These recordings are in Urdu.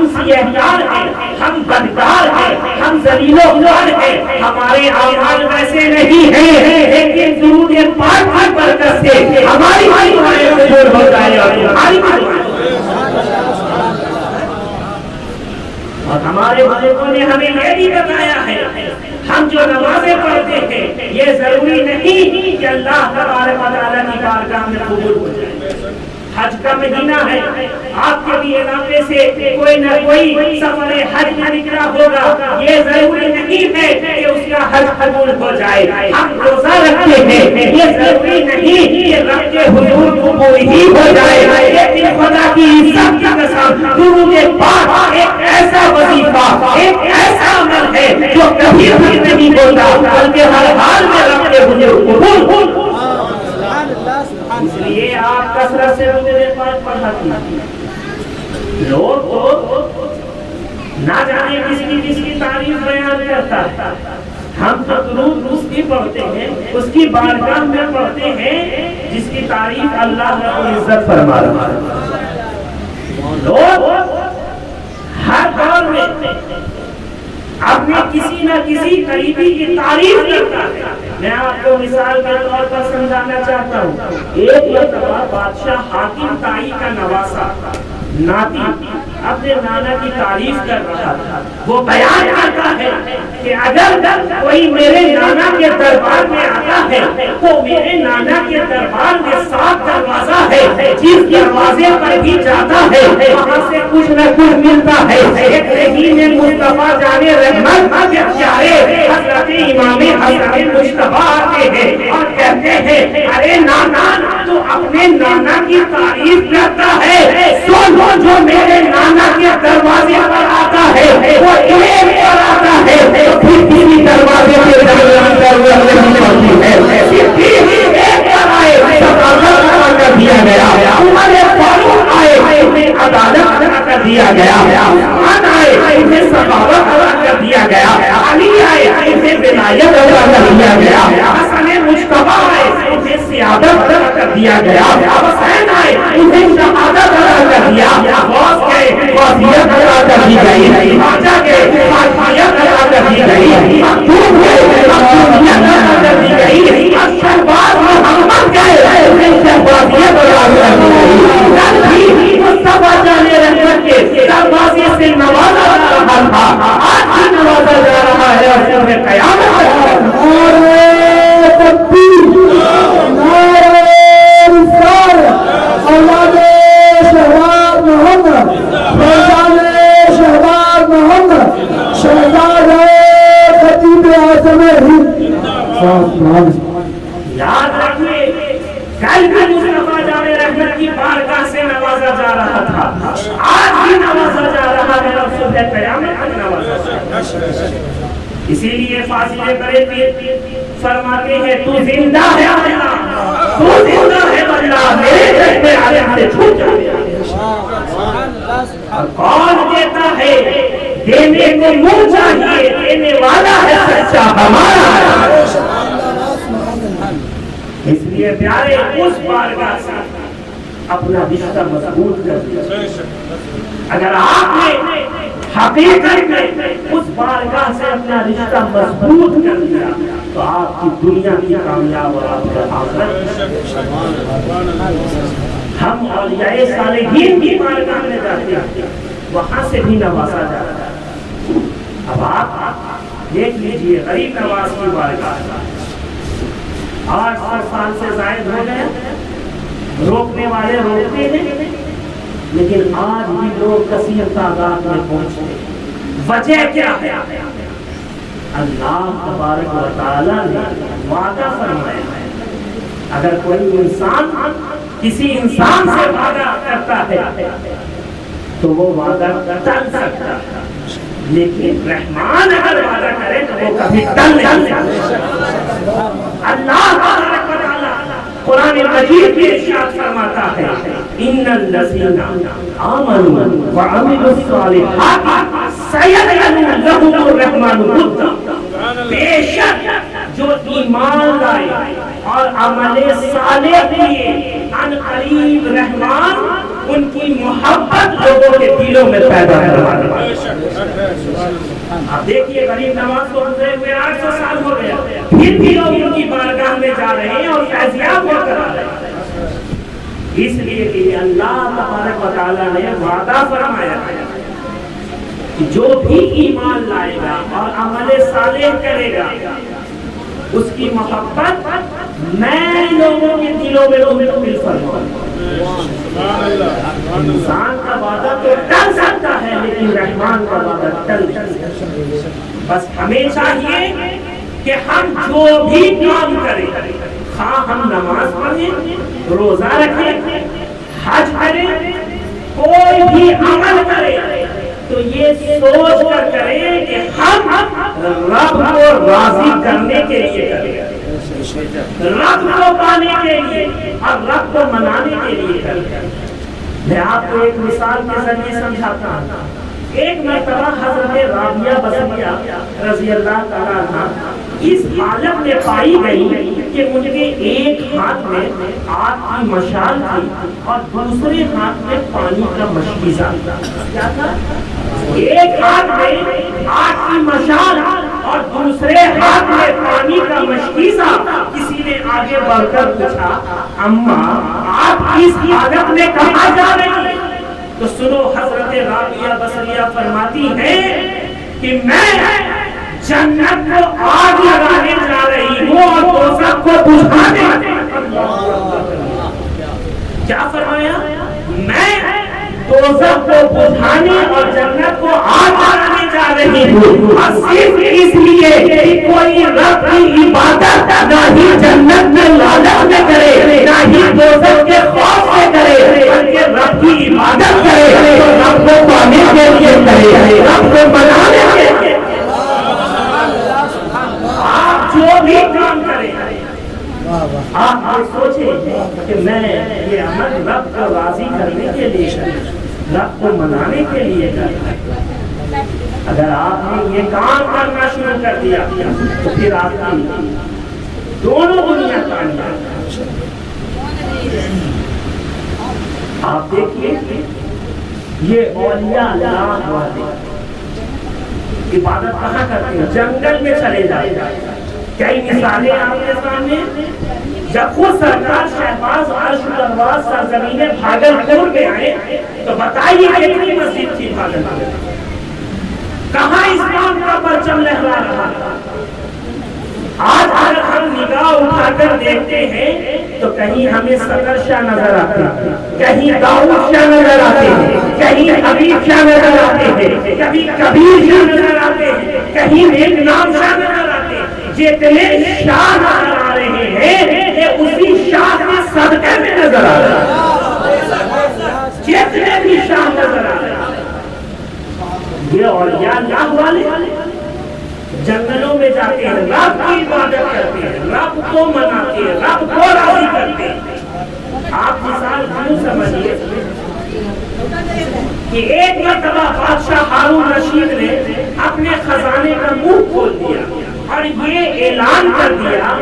ہم سیاہکار ہیں، ہم بدکار ہیں، ہم ذلیل و خوار ہیں، ہمارے اعمال ویسے نہیں ہیں، لیکن درود پاک کی برکت سے ہماری دعائیں قبول ہو جائے اور ہماری اور ہمارے بزرگوں نے ہمیں یہ بھی بتایا ہے، ہم جو نمازیں پڑھتے ہیں یہ ضروری نہیں کہ اللہ تبارک و تعالیٰ کی بارگاہ میں قبول ہو جائے۔ حج کا مہینہ ہے، آپ کے بھی علاقے سے کوئی نہ کوئی سفر حج میں نکلا ہوگا، یہ ضروری نہیں ہے کہ اس کا حج قبول ہو جائے۔ ہم روزہ رکھتے ہیں، یہ ضروری نہیں کہ رب کے حضور قبول ہی ہو جائے، لیکن خدا کی عزت کی قسم درود پاک ایک ایسا وظیفہ، ایک ایسا عمل ہے جو کبھی بھی نہیں ہوتا بلکہ ہر حال میں رب کے حضور قبول۔ اس لیے آپ کثرت سے درود پاک پڑھاتی ہیں۔ لوگ تو نہ جانے کس کی تعریف بیان کرتا ہے، ہم تو درود اس کی پڑھتے ہیں، اس کی بارگاہ میں پڑھتے ہیں جس کی تعریف اللہ رب العزت فرما رہا ہے۔ لوگ ہر دور میں اپنے کسی نہ کسی قریبی کی تعریف کرتا ہے۔ میں آپ کو مثال کے طور پر سمجھانا چاہتا ہوں، ایک مرتبہ بادشاہ حاتم طائی کا نواسا ناتی اپنے نانا کی تعریف کر رہا تھا۔ وہ بیان کرتا ہے کہ اگر کوئی میرے نانا کے دربار میں آتا ہے تو میرے نانا کے دربار میں 7 دروازہ ہے، جس دروازے پر بھی جاتا ہے وہاں سے کچھ نہ کچھ ملتا ہے۔ ایک رحیم مصطفیٰ جان رحمت کے پیارے حضرت امام حسن مجتبیٰ آتے ہیں اور کہتے ہیں ارے نانا تو اپنے نانا کی تعریف کرتا ہے، سنو جو میرے نانا کے دروازے پر آتا ہے وہ ایک پر آتا ہے تو پھر کسی دروازے کے ضرورت نہیں پڑتی ہے، صرف ایک پر آئے عدالت کرا کر دیا گیا، عمر فاروق آئے انہیں عدالت کرا کر دیا گیا، عثمان آئے انہیں سخاوت کرا کر دیا گیا، علی آئے انہیں ولایت کرا کر دیا گیا، حسن مجتبیٰ آئے انہیں سیادت کرا کر دیا گیا، حسین آئے انہیں شہادت کرا کر دیا، غوث گئے غوثیت کرا کر دی گئی، خواجہ گئے خواجیت کرا کر دی گئی، مخدوم گئے مخدومیت کرا کر دی گئی، شہباز محمد گئے انہیں شہبازیت کرا کر دی گئی۔ کل بھی مصطفیٰ جان رحمت کے دروازے سے نوازا جا رہا تھا، آج بھی نوازا جا رہا ہے اور صبح قیامت نعرہ تکبیر، نعرہ رسالت، اولاد شہباز محمد، فیضان شہباز محمد، شہزاد خطیب اعظم ہند۔ یاد رکھیے کل بھی مصطفیٰ جان رحمت کی بارگاہ سے نوازا جا رہا تھا، آج بھی نوازا جا رہا ہے اور صبح قیامت تک نوازا جا رہا ہے۔ اسی لیے فاضل بڑے پیر فرماتے ہیں تو زندہ ہے اللہ، تو زندہ ہے اللہ، میرے جذبے عالم سے چھوٹ جائے۔ اور کون دیتا ہے؟ دینے کو منہ چاہیے، دینے والا ہے سچا ہمارا ہے۔ اس لیے پیارے اس بارگاہ سے اپنا رشتہ مضبوط کر دیا۔ اگر آپ نے حقیقت میں اس بارگاہ سے اپنا رشتہ مضبوط کر دیا تو آپ کی دنیا کی کامیاب اور آپ کا آخرت۔ ہم اولیاء صالحین کی بارگاہ میں جاتے ہیں، وہاں سے بھی نوازا جاتا ہے۔ اب آپ دیکھ لیجئے غریب نواز کی بارگاہ 800 سال سے زائد ہو گئے، روکنے والے روکتے ہیں لیکن آج بھی لوگ کثیر تعداد میں پہنچتے ہیں۔ وجہ کیا ہے؟ اللہ تبارک و تعالی نے وعدہ فرمایا ہے اگر کوئی انسان کسی انسان سے وعدہ کرتا ہے تو وہ وعدہ ٹل سکتا ہے، لیکن رحمان اگر وعدہ کرے تو وہ کبھی ٹل نہیں سکتا۔ اللہ تبارک و تعالی قرآن مجید میں ارشاد فرماتا ہے ان الذین آمنوا وعملوا الصالحات سیجعل لهم الرحمن ودا، بے شک جو ایمان لائے اور عمل صالح کیے ان قریب رحمان ان کی محبت لوگوں کے دلوں میں پیدا کروانا۔ آپ دیکھیے غریب نواز کو گزرے ہوئے 800 سال ہو گیا، پھر بھی لوگ ان کی بارگاہ میں جا رہے ہیں اور فیضیاب ہو کر آ رہے ہیں، اس لیے کہ اللہ تبارک و تعالیٰ نے وعدہ فرمایا کہ جو بھی ایمان لائے گا اور عمل صالح کرے گا اس کی محبت میں لوگوں کے دلوں میں منتقل فرماؤں گا۔ انسان کا وعدہ تو ٹل سکتا ہے لیکن رحمان کا وعدہ ٹل نہیں سکتا۔ بس ہمیں چاہیے کہ ہم جو بھی کام کریں، خواہ ہم نماز پڑھیں، روزہ رکھیں، حج کریں، کوئی بھی عمل کریں، تو یہ سوچ کر کریں کہ ہم رب کو راضی کرنے کے لیے کریں، رب کو پانے کے لیے اور رب کو منانے کے لیے کریں۔ میں آپ کو ایک مثال کے ذریعے سمجھاتا ہوں۔ ایک مرتبہ حضرت رابعہ بصریہ رضی اللہ تعالیٰ عنہ اس حالت میں پائی گئی کہ ان کے ایک ہاتھ میں آگ کی مشال تھی اور دوسرے ہاتھ میں پانی کا مشکیزہ تھا۔ کیا تھا؟ ایک ہاتھ میں آگ کی مشال اور دوسرے ہاتھ میں پانی کا مشکیزہ۔ کسی نے آگے بڑھ کر پوچھا، اماں آپ اس حالت میں کہاں جا رہی ہیں؟ تو سنو، حضرت رابعہ بصریہ فرماتی ہیں کہ میں جنت کو آگ لگانے جا رہی ہوں اور دوزخ کو بجھانے۔ کیا فرمایا؟ میں دوزخ کو بجھانے اور جنت کو آگ لگانے جا رہی ہوں، اور صرف اس لیے کہ کوئی رب کی عبادت نہ ہی جنت میں لالچ میں کرے، نہ ہی دوزخ کے خوف سے کرے، بلکہ رب کی عبادت کرے تو رب کو پانے کے لیے کرے، رب کو بنانے کے لیے۔ آپ جو بھی کام کریں، آپ یہ سوچیں کہ میں یہ عمل رب کو راضی کرنے کے لیے کروں، رب کو منانے کے لیے کروں۔ اگر آپ نے یہ کام کرنا شروع کر دیا تو پھر آپ کی دونوں دنیا کامیاب۔ آپ دیکھیے یہ اولیاء اللہ والے عبادت کہاں کرتے ہیں؟ جنگل میں چلے جاتے ہیں۔ کئی مثالیں آپ کے سامنے، جب خود سرکار شہباز عرش درواز سرزمین بھاگلپور میں آئے تو بتائیے کتنی مسجد تھی بھاگلپور میں، کہاں اسلام کا پرچم لہرا رہا تھا۔ آج اگر ہم نگاہ اٹھا کر دیکھتے ہیں تو کہیں ہمیں صدر شاہ نظر آتے ہیں، کہیں داؤد شاہ نظر آتے ہیں، کہیں حبیب شاہ نظر آتے ہیں، کبھی کبیر شاہ نظر آتے ہیں، کہیں ایک نام شاہ نظر آتے ہیں۔ جتنے شاہ نظر آ رہے ہیں یہ اسی شاہ کے صدقے میں نظر آ رہے ہیں، جتنے بھی شاہ نظر آ رہے ہیں۔ یہ اولیاء اللہ والے جنگلوں میں جاتے ہیں، رب کی عبادت کرتے ہیں، رب کو مناتے ہیں، رب کو راضی کرتے ہیں۔ آپ مثال کیوں سمجھیے کہ ایک مرتبہ بادشاہ ہارون رشید نے اپنے خزانے کا منہ کھول دیا اور یہ اعلان کر دیا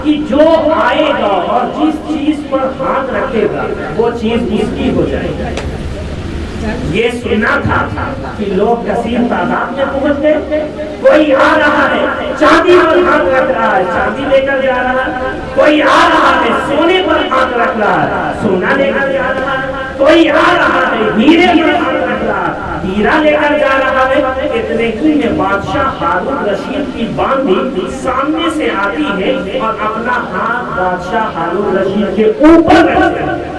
کہ جو آئے گا اور جس چیز پر ہاتھ رکھے گا وہ چیز اس کی ہو جائے گی۔ یہ سننا تھا کہ لوگ کثیر تعداد میں پہنچ گئے، کوئی آ رہا ہے چاندی پر ہاتھ رکھ رہا ہے، چاندی لے کر جا رہا ہے، کوئی آ رہا ہے سونے پر ہاتھ رکھ رہا ہے، سونا لے کر جا رہا ہے، کوئی آ رہا ہے ہیرے پر ہاتھ رکھ رہا ہے، ہیرا لے کر جا رہا ہے۔ اتنے ہی میں بادشاہ ہارون رشید کی باندھی سامنے سے آتی ہے اور اپنا ہاتھ بادشاہ ہارون رشید کے اوپر رکھتا ہے۔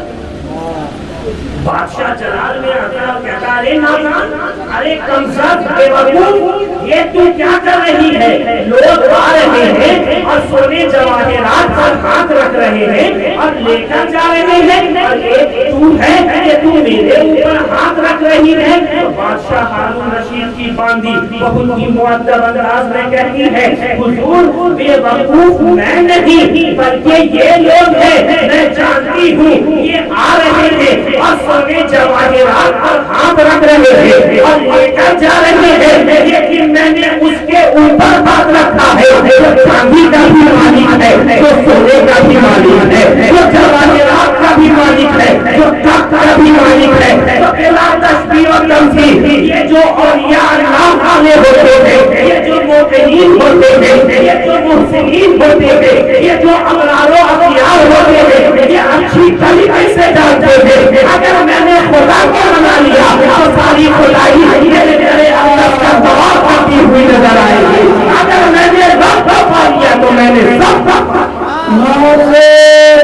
بادشاہ جلال میں آتا ہے، کہتا ہے، ارے نادان، ارے کمزد، بے وقوف، یہ تو کیا کر رہی ہے؟ لوگ آ رہے ہیں اور سونے جواہرات پر ہاتھ رکھ رہے ہیں اور لے کر جا رہے ہیں، اور ایک تو ہے کہ تو میرے اوپر ہاتھ رکھ رہی ہے۔ تو بادشاہ ہارون رشید کی باندھی بہت ہی مؤدب انداز میں کہتی ہے، حضور بے وقوف میں نہیں بلکہ یہ لوگ ہیں، میں جانتی ہوں یہ آ رہے ہیں اور سونے جواہرات پر ہاتھ رکھ رہے ہیں اور لے کر جا رہے ہیں، لیکن میں نے اس کے اوپر ہاتھ رکھا ہے جو چاندی کا بھی مالک ہے، جو سونے کا بھی مالک ہے، جو جواہرات کا بھی مالک ہے، جو تخت کا بھی ہی مالک ہے. تو بلا تشبیہ و تمثیل یہ جو اولیاء اللہ والے ہوتے ہیں، یہ جو مومنین ہوتے ہیں، یہ جو محسنین ہوتے ہیں، یہ جو ابرار و اخیار ہوتے ہیں، یہ اچھی طریقے سے جانتے ہیں اگر میں نے خدا کو بنا لیا تو ساری خدائی میرے اندر کا دباؤ پاتی ہوئی نظر آئے گی. اگر میں نے رب کو پا لیا تو میں نے سب کا پا. نعرہ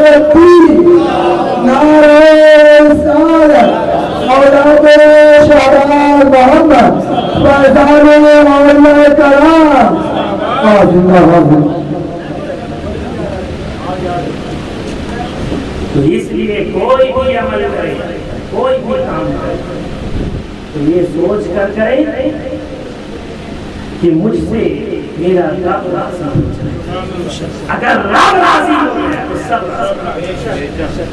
تکبیر، نعرہ رسالت، اولاد شہداء محمد، فیضان مولا کرام زندہ باد. تو اس لیے کوئی بھی عمل کرے، کوئی بھی کام کرے تو یہ سوچ کر کرے کہ مجھ سے میرا رب راضی ہو جائے. اگر رب راضی ہو جائے تو سب راضی.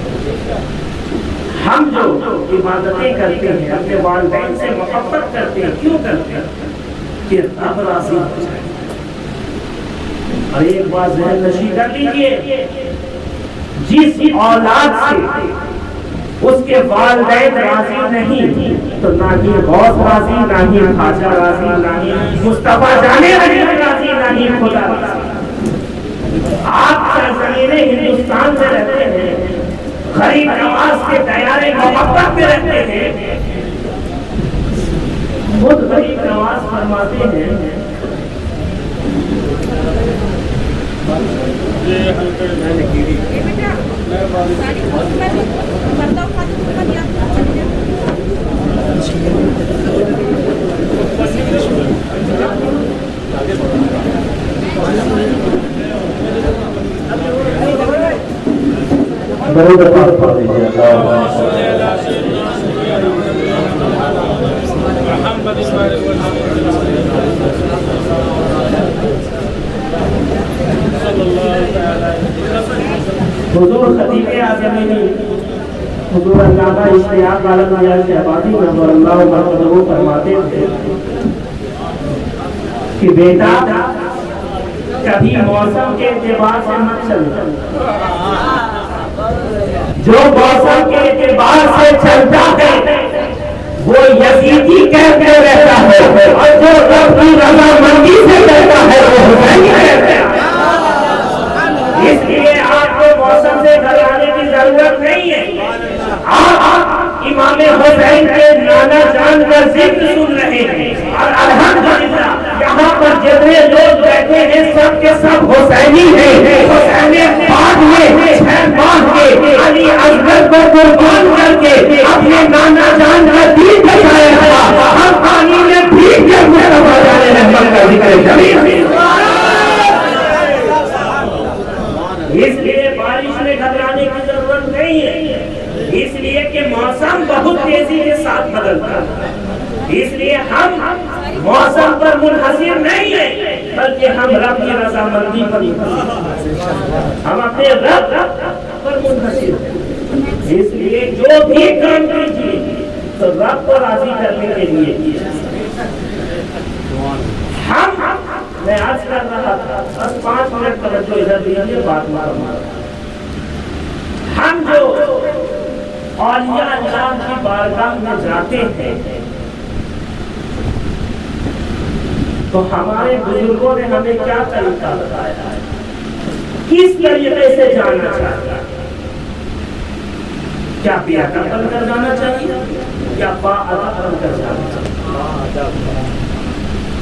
ہم جو عبادتیں کرتے ہیں اپنے والدین سے محبت کرتے ہیں، کیوں کرتے ہیں؟ کہ رب راضی ہو جائے. اور ایک بات ذہن نشین کر لیجیے، جس اولاد سے اس کے والدین راضی نہیں تو نہ ہی غوث راضی، نہ ہی خواجہ راضی، نہ ہی مصطفیٰ جانے راضی، نہ ہی خدا راضی. آپ سرزمین ہندوستان میں رہتے ہیں، غریب نواز کے دیار محبت میں رہتے ہیں. خود غریب نواز فرماتے ہیں حضور خطیب اعظم حضور علامہ اشتیاق عالم نیاز شہبازی رضی اللہ عنہ فرماتے تھے کہ بیٹا کبھی موسم کے اعتبار سے مت چلتا، جو موسم کے اعتبار سے چلتا ہے وہ یزیدی کہتے رہتا ہے، اور جو رب کی رضامندی سے چلتا ہے وہ حسینی کہتے ہیں. اس لیے آپ کو موسم سے گھبرانے کی ضرورت نہیں ہے. آپ امام حسین کے نانا جان کا ذکر سن رہے ہیں، اور الحمدللہ یہاں پر جتنے لوگ بیٹھے ہیں سب کے سب حسینی ہیں. حسین پاک نے 6 ماہ کے علی اصغر کو قربان کر کے اپنے نانا جان کا دین بچایا تھا. ہم پانی میں بھیگ کے مصطفیٰ جان رحمت کا ذکر کریں. اس لیے بارش میں گھبرانے کی ضرورت نہیں ہے، اس لیے کہ موسم بہت تیزی کے ساتھ بدلتا ہے. اس لیے ہم موسم پر منحصر نہیں ہیں بلکہ ہم رب کی رضامندی پر ہم اپنے رب پر منحصر ہیں. اس لیے جو بھی کام کیجیے تو رب کو راضی کرنے کے لیے کیجیے. میں آج کر رہا تھا، بس 5 منٹ توجہ ادھر دیجیے، بات مارا. ہم جو اولیاء اللہ کی بارگاہ میں جاتے ہیں تو ہمارے بزرگوں نے ہمیں کیا طریقہ بتایا ہے، کس طریقے سے جانا چاہیے. کیا بیعت بن کر جانا چاہیے یا باادب بن کر جانا چاہیے؟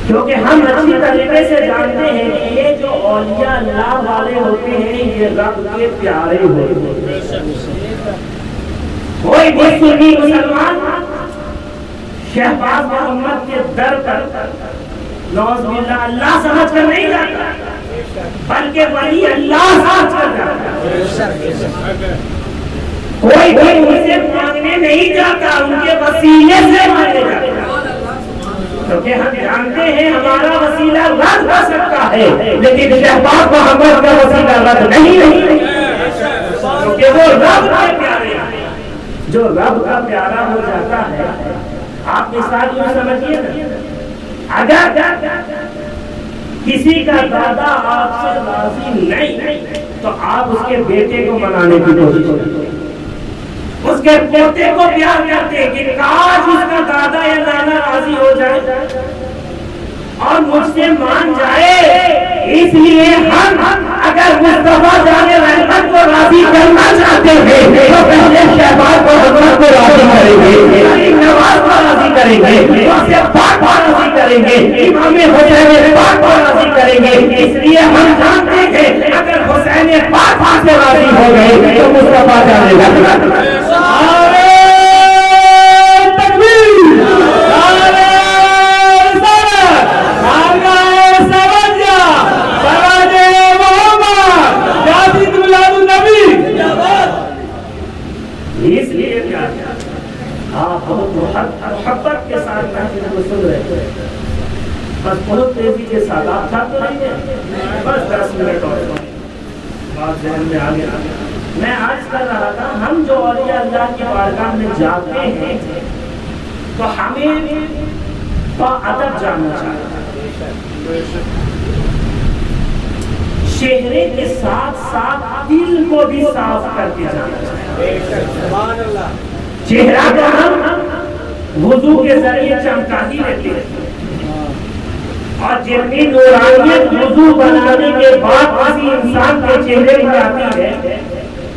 کیونکہ ہم اچھی طریقے سے جانتے ہیں کہ یہ جو اولیاء اللہ والے ہوتے ہیں یہ رب کے پیارے ہوتے ہیں. کوئی بھی سنی مسلمان شہباز محمد کے در پر نعوذ باللہ اللہ سمجھ کر نہیں جاتا بلکہ ولی اللہ سمجھ کر جاتا. کوئی بھی ان سے مانگنے نہیں جاتا، ان کے وسیلے سے مانگنے جاتا، کیونکہ ہم جانتے ہیں ہمارا وسیلہ رد ہو سکتا ہے لیکن شہباز محمد کا وسیلہ رد نہیں ہے، کیونکہ وہ رب کے پیارے ہیں. جو رب کا پیارا ہو جاتا ہے، آپ مثال یوں سمجھیے نا، اگر کسی کا دادا آپ سے راضی نہیں تو آپ اس کے بیٹے کو منانے کی کوشش کریں، اس کے پوتے کو پیار کرتے کہ کاش اس کا دادا یا نانا راضی ہو جائے اور مجھ سے مان جائے. اس لیے ہم اگر مصطفیٰ جان رحمت کو راضی کرنا چاہتے ہیں تو پہلے شہباز کو حضرت کو راضی کریں گے, غریب نواز کو راضی کریں گے, غوث پاک کو راضی کریں گے, امام حسین پاک کو راضی کریں گے. اس لیے ہم جانتے ہیں اگر حسین پاک سے راضی ہو گئے تو مصطفیٰ جان رحمت. اس لیے کیا آپ بہت محبت کے ساتھ تحقیق کو سن رہے ہیں, بس بہت تیزی کے ساتھ آپ تھک تو نہیں ہیں, بس 10 منٹ اور بات ذہن میں آ گیا. میں آج کر رہا تھا ہم جو اولیاء اللہ کی بارگاہ میں جاتے ہیں تو ہمیں ادب جاننا چاہیے, چہرے کے ساتھ ساتھ دل کو بھی صاف کر کے جانا چاہیے. چہرہ کو ہم وضو کے ذریعے چمکا ہی لیتے ہیں, اور جتنی نورانیت وضو بنانے کے بعد کسی انسان کے چہرے پر آتی ہے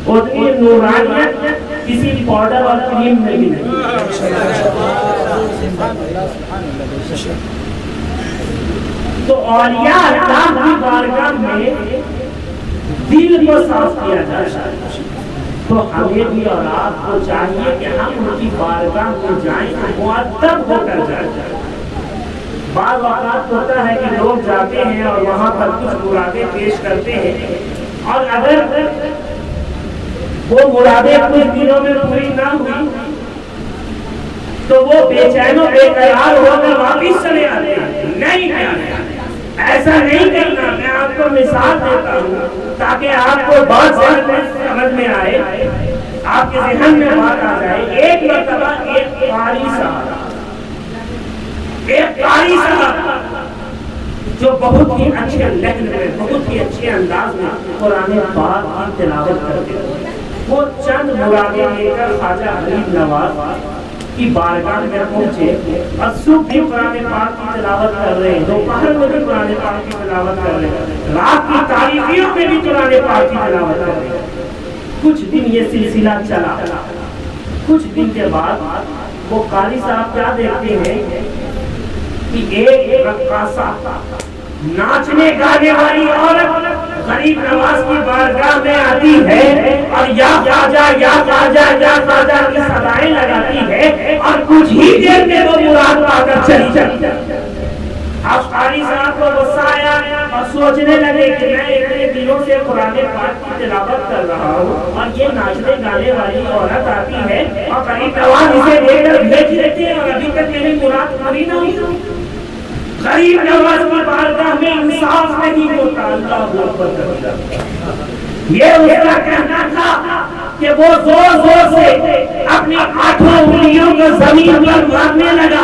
اتنی نورانیت کسی پاؤڈر اور کریم میں بھی نہیں. تو اولیاء اللہ کی بارگاہ میں دل کو صاف کیا جاتا ہے, تو ہمیں بھی اور آپ کو چاہیے کہ ہم ان کی بارگاہ میں جائیں تو مؤدب ہو کر جائیں. بعض اوقات ہوتا ہے کہ لوگ جاتے ہیں اور وہاں پر کچھ مرادیں پیش کرتے ہیں, اور اگر وہ مرادیں کچھ دنوں میں پوری نہ ہوئی تو وہ بے چین و بے قرار ہو کر واپس چلے آتے ہیں. نہیں, ایسا نہیں کرنا. میں آپ کو مثال دیتا ہوں تاکہ آپ کو بات سمجھ میں آئے, آپ کے ذہن میں بات آ جائے. ایک مرتبہ ایک قاری صاحب جو بہت ہی اچھے لہجے میں, بہت ہی اچھے انداز میں قرآن پاک کی تلاوت کرتے ہیں, وہ چند مرادیں لے کر خواجہ غریب نواز کی بارگاہ میں پہنچے اور صبح بھی قرآن پاک کی تلاوت کر رہے ہیں, دوپہر میں بھی قرآن پاک کی تلاوت کر رہے ہیں, رات کی تاریکیوں میں بھی قرآن پاک کی تلاوت کر رہے ہیں. کچھ دن یہ سلسلہ چلا. کچھ دن کے بعد وہ قاری صاحب کیا دیکھتے ہیں کہ ایک رقاصہ ناچنے گانے والی عورت غریب نواز کی بارگاہ میں آتی ہے اور یا خواجہ یا خواجہ یا خواجہ کی صدائیں لگاتی ہے, اور کچھ ہی دیر میں وہ مراد پا کر چلی جاتی ہے. اب قاری صاحب کو غصہ آیا اور سوچنے لگے کہ میں اتنے دنوں سے قرآن پاک کی تلاوت کر رہا ہوں اور یہ ناچنے گانے والی عورت آتی ہے اور غریب نواز اسے لے کر بھیج دیتے ہیں اور ابھی تک میری مراد پوری نہ ہوئی. غریب نواز کی بارگاہ میں انصاف نہیں ہوتا. اللہ اکبر. یہ اس کا کہنا تھا کہ وہ زور زور سے اپنی 8 انگلیوں کو زمین پر مارنے لگا,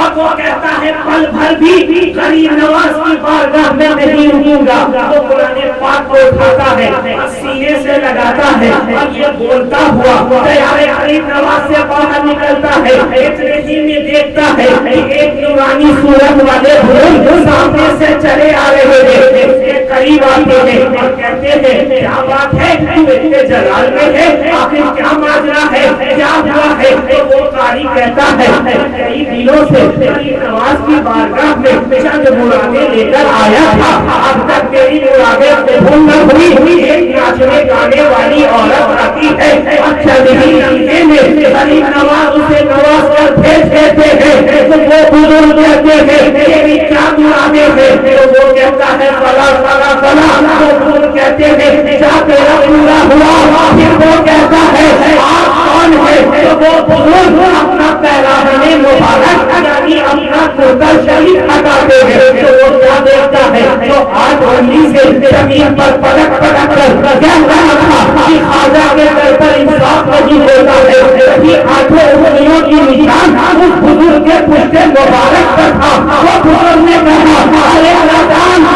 اب وہ کہتا ہے پل بھر بھی غریب نواز کی بارگاہ میں نہیں رکوں گا. وہ قرآن پاک کو اٹھاتا ہے اور سینے سے لگاتا ہے اور یہ بولتا ہوا پیارے غریب نواز سے باہر نکلتا ہے. اتنے ہی میں دیکھتا ہے کہ ایک نورانی صورت والے بھول سامنے سے چلے آ رہے ہیں, اس کے قریب آتے ہیں اور کہتے ہیں کیا بات ہے, تو اتنے جلال میں ہے, آخر کیا ماجرا ہے, کیا ہوا ہے. تو وہ قاری کہتا ہے کئی دنوں سے غریب نواز کی بارگاہ میں چند مرادیں لے کر آیا تھا, اب تک میری مرادیں قبول نہ ہوئی. ایک ناچنے گانے والی عورت آتی ہے, اچھا نہیں لگتے میں غریب نواز اسے نواز کر بھیج دیتے ہیں. تو وہ بزرگ کہتے ہیں یہ کیا مرادیں ہیں, تو وہ کہتا ہے فلا فلا فلا. وہ بزرگ کہتے ہیں کیا تیرا پورا ہوا. پھر وہ کہتا ہے آپ کون ہے, تو وہ بزرگ اپنا پہرانے مبارک یعنی اپنا کرتا شریف ہٹاتے ہیں. تو وہ کیا دیکھتا ہے, تو 8 انگلی سے زمین پر پلک پلک کر کہہ رہا تھا کہ خواجہ کے در پر انصاف نہیں ہوتا ہے. یہ 8 انگلیوں کی نشان اس بزرگ کے پشت مبارک پر تھا. وہ بزرگ نے کہا ارے اللہ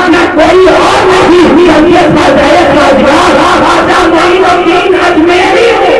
میں کوئی اور نہیں, یہ خواجہ راجگار خواجہ معین الدین اجمیری ہوں.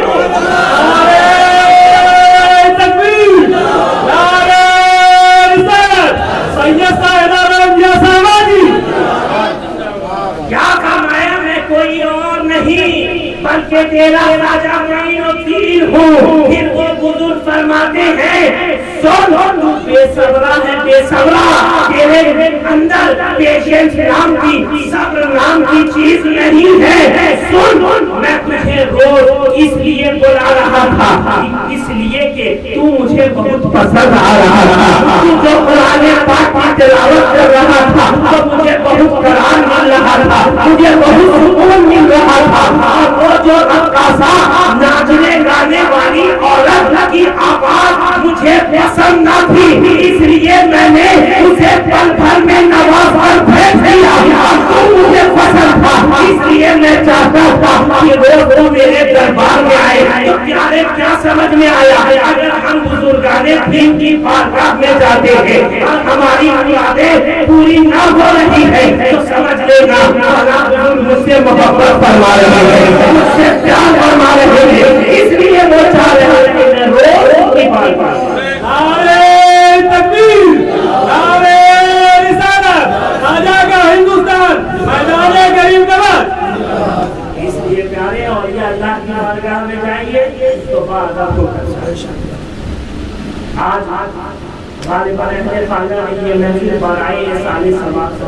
تیرا راجہ معین الدین ہوں۔ پھر وہ بزرگ فرماتے ہیں سن تو بے صبرا ہے بے صبرا، تیرے اندر پیشنس نام کی صبر نام کی چیز نہیں ہے۔ سن میں تجھے روز اس لیے بلا رہا تھا، اس لیے کہ تو مجھے بہت پسند آ رہا تھا، تو جو قرآن پاک کی تلاوت کر رہا تھا تو مجھے بہت قرار مل رہا تھا، مجھے بہت سکون مل رہا تھا۔ اور وہ جو رقاصہ ناچنے گانے والی عورت کی آواز مجھے پسند نہ تھی، اس لیے میں نے اسے پل بھر میں نواز کر بھیج دیا۔ تو مجھے پسند تھا، اس لیے میں چاہتا تھا کہ روز تو میرے دربار میں آئے۔ تو پیارے کیا سمجھ میں آیا؟ اگر ہم بزرگان دین کی بارگاہ میں جاتے ہیں اور ہماری مرادیں پوری نہ ہو رہی ہے تو سمجھ لینا اللہ بزرگ مجھ سے محبت فرما رہے ہیں، مجھ سے پیار فرما رہے ہیں، اس لیے وہ چاہ رہے ہیں کہ میں روز ان کی بارگاہ میں۔ نعرے تکبیر، نعرے رسالت، خواجہ کا ہندوستان، میدان کریم کا وقت۔ اس لیے پیارے اور یہ اللہ کی بارگاہ میں جائیے تو بات آپ کو آج غالباً اہل خانہ یہ محفل برائے سال سماعت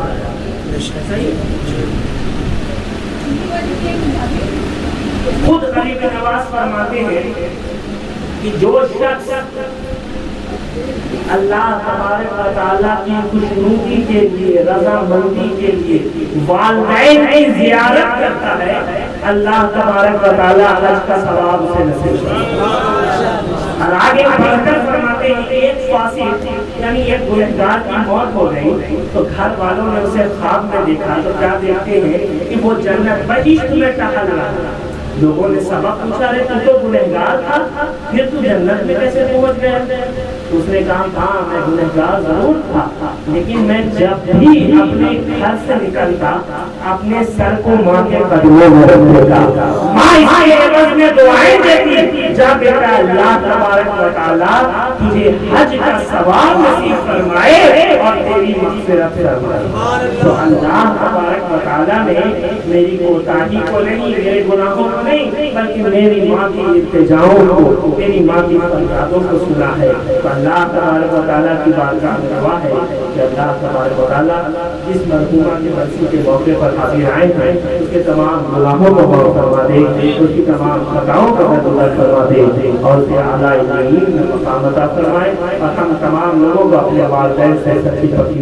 خود غریب نواز فرماتے ہیں کہ جو شخص اللہ تبارک و تعالیٰ کی خوشنودی کے لیے، رضا مندی کے لیے والدین کی زیارت کرتا ہے، اللہ تبارک و تعالیٰ حج کا ثواب اسے نصیب کرتا ہے۔ اور آگے بڑھ کر فرماتے ہیں کہ ایک فاسق یعنی ایک گنہگار کی موت ہو گئی تو گھر والوں نے اسے خواب میں دیکھا تو کیا دیکھتے ہیں کہ وہ جنت بہشت میں ٹہل رہا۔ لوگوں نے سبق پوچھا رہے تو گنہگار تھا پھر تو جنت میں کیسے پہنچ گیا؟ اس نے کہا ہاں میں گنہگار ضرور تھا، لیکن میں جب بھی اپنے گھر سے نکلتا اپنے سر کو ماں کے قدموں میں رکھ دیتا، ماں اس کے عوض میں دعائیں دیتی، جا بیٹا اللہ تبارک و تعالیٰ تجھے حج کا ثواب نصیب فرمائے اور تیری مغفرت فرمائے۔ تو اللہ تبارک و تعالیٰ نے میری کوتاہی کو نہیں، میرے گناہوں کو نہیں، بلکہ میری ماں کی التجاؤں کو، میری ماں کی فریادوں کو سنا ہے۔ تو اللہ تبارک و تعالیٰ کی بارگاہ میں دعا ہے کہ اللہ تبارک و تعالیٰ جس مرحومہ کی برسی کے موقع پر حاضر آئے ہیں اس کے تمام گناہوں کو معاف فرما دے، اس کی تمام خطاؤں کو درگزر فرما دے اور اسے اعلیٰ علم میں مقام عطا فرمائے، اور ہم تمام لوگوں کو اپنے والدین سے سچی